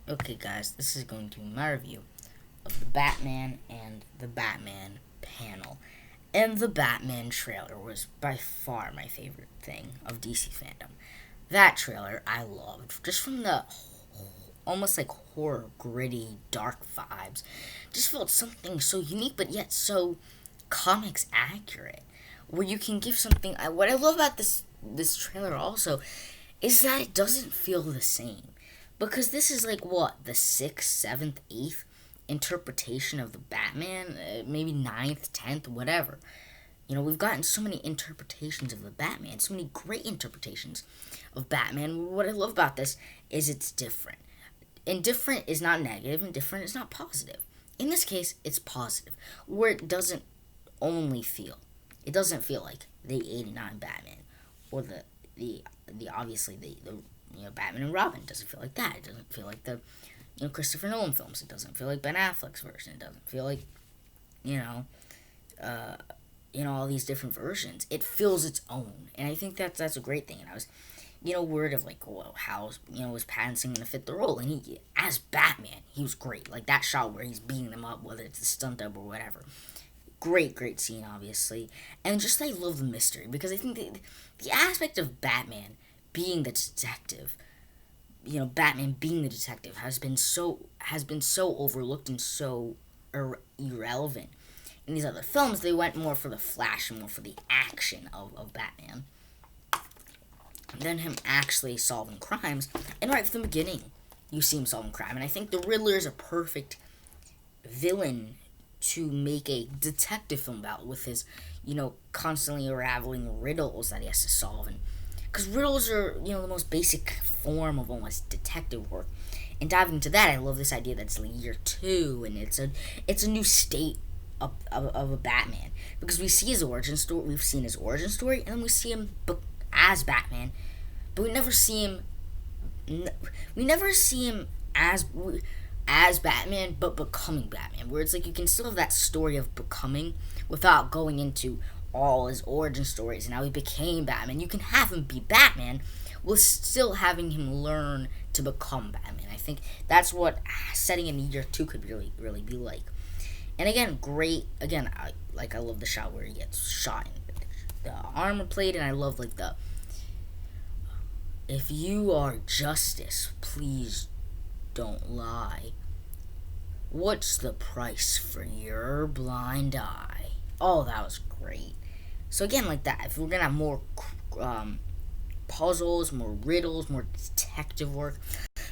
Okay, guys, this is going to be my review of the Batman and the Batman panel. And the Batman trailer was by far my favorite thing of DC fandom. That trailer I loved, just from the almost like horror, gritty, dark vibes. Just felt something so unique, but yet so comics accurate. Where you can give something. What I love about this trailer also is that it doesn't feel the same. Because this is like what, the sixth, seventh, eighth interpretation of the Batman? Maybe ninth, tenth, whatever. You know, we've gotten so many interpretations of the Batman, so many great interpretations of Batman. What I love about this is it's different. And different is not negative, and different is not positive. In this case, it's positive, where it doesn't only feel. It doesn't feel like the '89 Batman, or the obviously the Batman and Robin. It doesn't feel like that. It doesn't feel like the Christopher Nolan films. It doesn't feel like Ben Affleck's version. It doesn't feel like you know uh, all these different versions. It feels its own, and I think that's a great thing. And I was worried of like, well, how was Pattinson gonna fit the role? And he, as Batman, he was great. Like that shot where he's beating them up, whether it's a stunt double or whatever. Great scene, obviously, and just I love the mystery because I think the aspect of Batman being the detective, Batman being the detective has been so overlooked and so irrelevant. In these other films, they went more for the flash and more for the action of Batman than him actually solving crimes. And right from the beginning, you see him solving crime. And I think the Riddler is a perfect villain to make a detective film about with his, constantly unraveling riddles that he has to solve. And because riddles are, the most basic form of almost detective work. And diving into that, I love this idea that it's like year two, and it's a new state of a Batman because we see his origin story. We've seen his origin story, and then we see him as Batman, but we never see him. We never see him as Batman, but becoming Batman. Where it's like you can still have that story of becoming without going into all his origin stories and how he became Batman. You can have him be Batman with still having him learn to become Batman. I think that's what setting in year two could really be like. And again, great. Again, I love the shot where he gets shot in the armor plate, and I love like the if you are justice, please don't lie. What's the price for your blind eye? Oh, that was great. So again, like that, if we're gonna have more puzzles, more riddles, more detective work,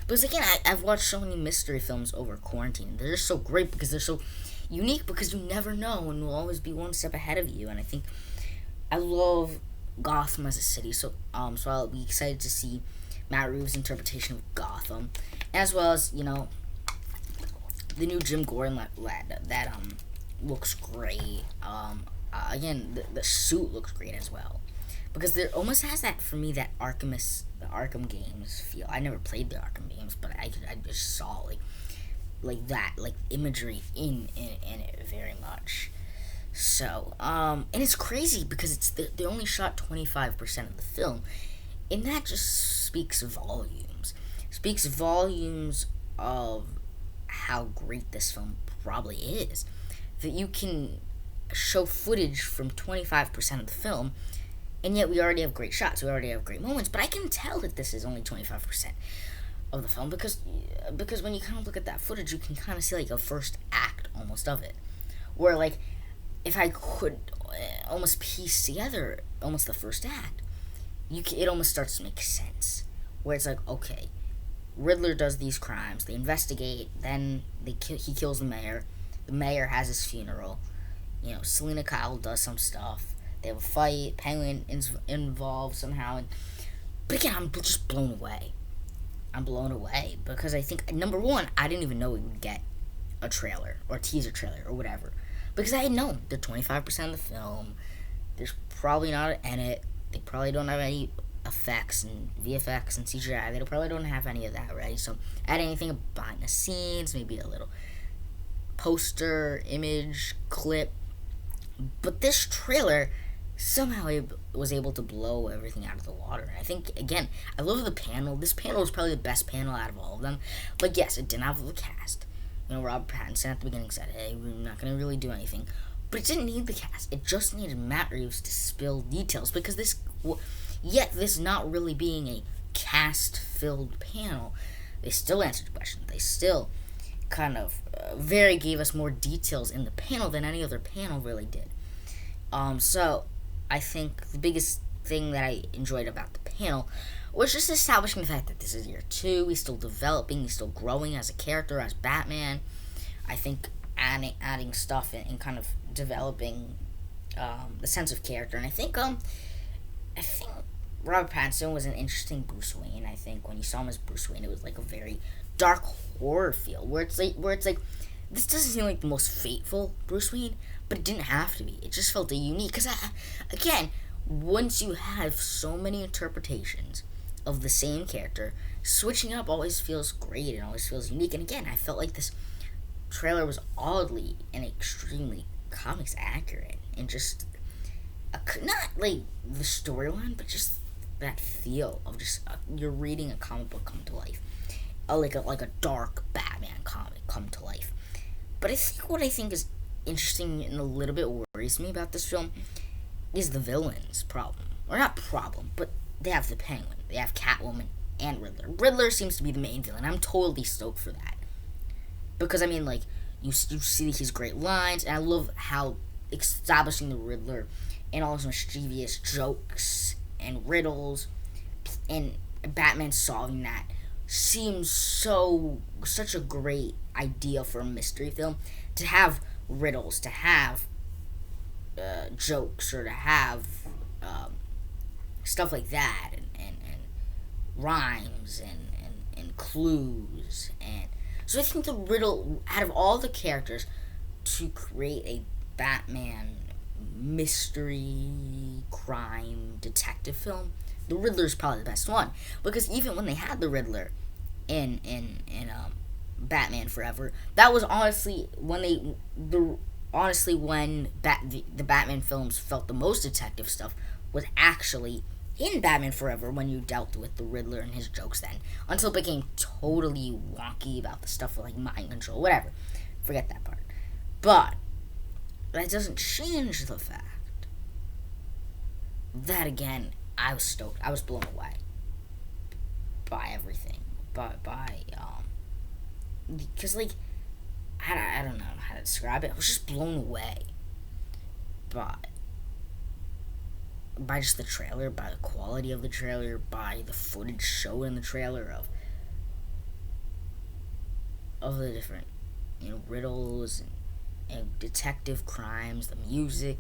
because again, I've watched so many mystery films over quarantine. They're just so great because they're so unique because you never know and will always be one step ahead of you. And I think I love Gotham as a city, so I'll be excited to see Matt Reeves' interpretation of Gotham, as well as the new Jim Gordon that looks great. Again, the suit looks great as well because there almost has that for me that the Arkham games feel. I never played the Arkham games, but I just saw like that imagery in it very much. So and it's crazy because they only shot 25% of the film, and that just speaks volumes of how great this film probably is. That you can show footage from 25% of the film, and yet we already have great shots, we already have great moments, but I can tell that this is only 25% of the film because when you kind of look at that footage, you can kind of see like a first act almost of it, where like if I could almost piece together almost the first act, it almost starts to make sense. Where it's like, okay, Riddler does these crimes, they investigate, then he kills the mayor. The mayor has his funeral. Selina Kyle does some stuff. They have a fight. Penguin is involved somehow. But again, I'm just blown away. I'm blown away because I think number one, I didn't even know we would get a trailer or a teaser trailer or whatever because I had known the 25% of the film. There's probably not an edit. They probably don't have any effects and VFX and CGI. They probably don't have any of that ready. So add anything behind the scenes, maybe a little poster, image, clip. But this trailer somehow it was able to blow everything out of the water. And I think, again, I love the panel. This panel was probably the best panel out of all of them. Like, yes, it didn't have the cast. Robert Pattinson at the beginning said, hey, we're not going to really do anything. But it didn't need the cast. It just needed Matt Reeves to spill details. Because this not really being a cast-filled panel, they still answered questions. They still kind of gave us more details in the panel than any other panel really did. So I think the biggest thing that I enjoyed about the panel was just establishing the fact that this is year 2. He's still developing. He's still growing as a character, as Batman. I think adding stuff and kind of developing the sense of character. And I think Robert Pattinson was an interesting Bruce Wayne. I think when you saw him as Bruce Wayne, it was like a very dark horror feel where it's like this doesn't seem like the most fateful Bruce Wayne, but it didn't have to be. It just felt unique because again, once you have so many interpretations of the same character, switching up always feels great and always feels unique. And again, I felt like this trailer was oddly and extremely comics accurate and just not like the storyline, but just that feel of just you're reading a comic book come to life, like a dark Batman comic come to life. But I think what I think is interesting and a little bit worries me about this film is the villain's problem, or not problem, but they have the Penguin, they have Catwoman, and Riddler. Riddler seems to be the main villain. I'm totally stoked for that because I mean, like you see his great lines, and I love how establishing the Riddler and all his mischievous jokes and riddles and Batman solving that seems such a great idea for a mystery film, to have riddles, to have jokes, or to have stuff like that, and rhymes and clues. And so I think the riddle, out of all the characters, to create a Batman mystery crime detective film, the Riddler is probably the best one, because even when they had the Riddler in Batman Forever, that was honestly when the Batman films felt the most detective stuff was actually in Batman Forever, when you dealt with the Riddler and his jokes then, until it became totally wonky about the stuff with like mind control, whatever. Forget that part. But that doesn't change the fact that, again, I was stoked. I was blown away by everything. Because, like, I don't know how to describe it. I was just blown away by just the trailer, by the quality of the trailer, by the footage shown in the trailer of the different, riddles and detective crimes, the music,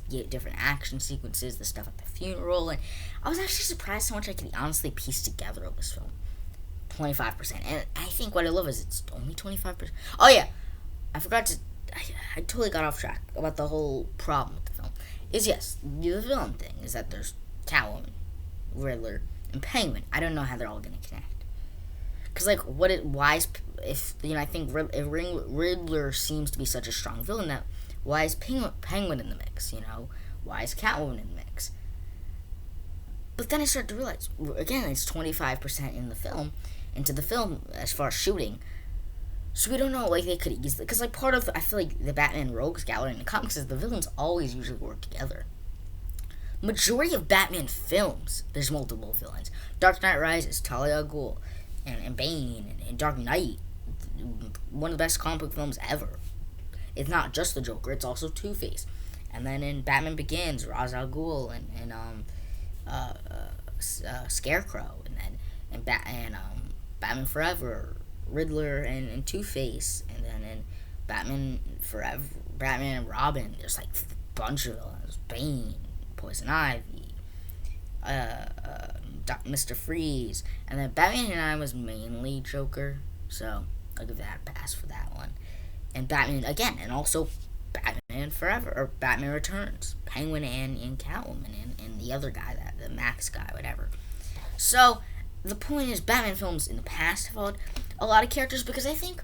different action sequences, the stuff at the funeral, and I was actually surprised how much I could honestly piece together of this film. 25%, and I think what I love is it's only 25%. Oh yeah, I totally got off track about the whole problem with the film. Yes, the villain thing is that there's Catwoman, Riddler, and Penguin. I don't know how they're all gonna connect. Cause I think if Riddler seems to be such a strong villain, that why is Penguin in the mix? Why is Catwoman in the mix? But then I started to realize, again, it's 25% into the film as far as shooting. So we don't know, like, they could easily, because I feel like the Batman Rogues Gallery in the comics is the villains always usually work together. Majority of Batman films, there's multiple villains. Dark Knight Rises, Talia al Ghul, and Bane, and Dark Knight, one of the best comic book films ever. It's not just the Joker, it's also Two-Face. And then in Batman Begins, Ra's al Ghul and Scarecrow, and Batman Forever, Riddler and Two-Face, and then in Batman Forever, Batman and Robin, there's like a bunch of villains. Bane, Poison Ivy, Mr. Freeze, and then Batman and I was mainly Joker, so I'll give that a pass for that one. And Batman again, and also Batman Forever, or Batman Returns, Penguin and Catwoman, and the other guy, the Max guy, whatever. So the point is, Batman films in the past have followed a lot of characters, because I think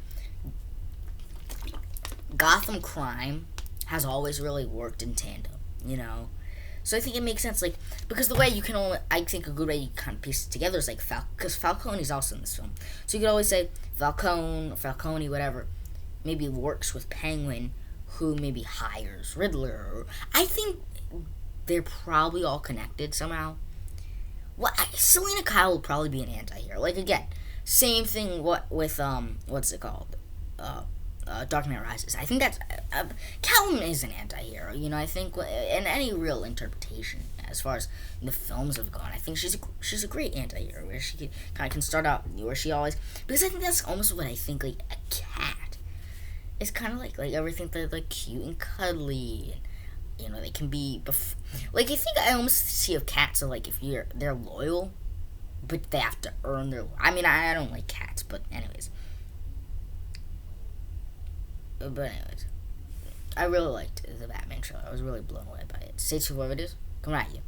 Gotham crime has always really worked in tandem. you know. So I think it makes sense, like, because the way you can only, I think a good way you kind of piece it together is like because Falcone's also in this film, so you could always say Falcone, whatever, maybe works with Penguin, who maybe hires Riddler. I think they're probably all connected somehow. Well, Selena Kyle will probably be an anti-hero. Like, again, same thing. What with what's it called? Dark Knight Rises. I think that's Catwoman is an anti-hero. You know, I think in any real interpretation, as far as the films have gone, I think she's a great anti-hero where she kind of can start out where she always, because I think that's almost what I think, like a cat. It's kind of like everything they're like cute and cuddly. And, you know, they can be like, I think I almost see of cats, so like if they're loyal, but they have to earn their. I mean, I don't like cats, but anyways. I really liked the Batman trailer. I was really blown away by it. Stay tuned for videos. Coming at you.